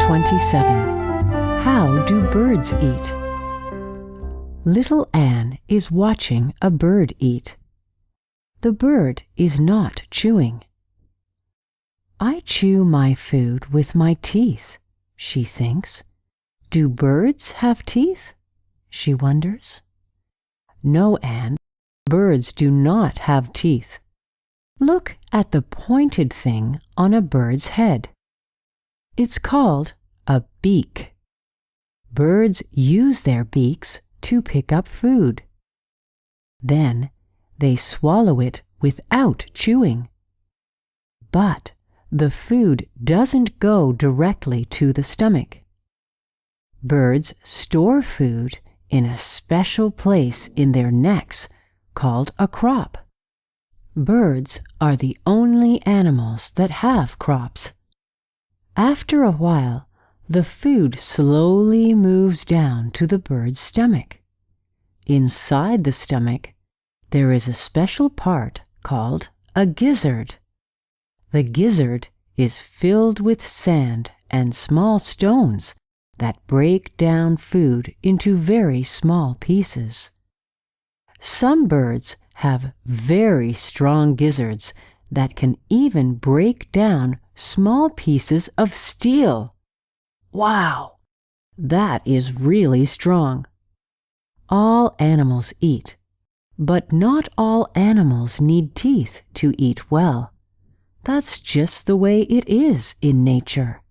27. How do birds eat? Little Anne is watching a bird eat. The bird is not chewing. I chew my food with my teeth, she thinks. Do birds have teeth? She wonders. No, Anne, birds do not have teeth. Look at the pointed thing on a bird's head. It's called a beak. Birds use their beaks to pick up food. Then they swallow it without chewing. But the food doesn't go directly to the stomach. Birds store food in a special place in their necks called a crop. Birds are the only animals that have crops. After a while, the food slowly moves down to the bird's stomach. Inside the stomach, there is a special part called a gizzard. The gizzard is filled with sand and small stones that break down food into very small pieces. Some birds have very strong gizzards that can even break down small pieces of steel. Wow! That is really strong. All animals eat, but not all animals need teeth to eat well. That's just the way it is in nature.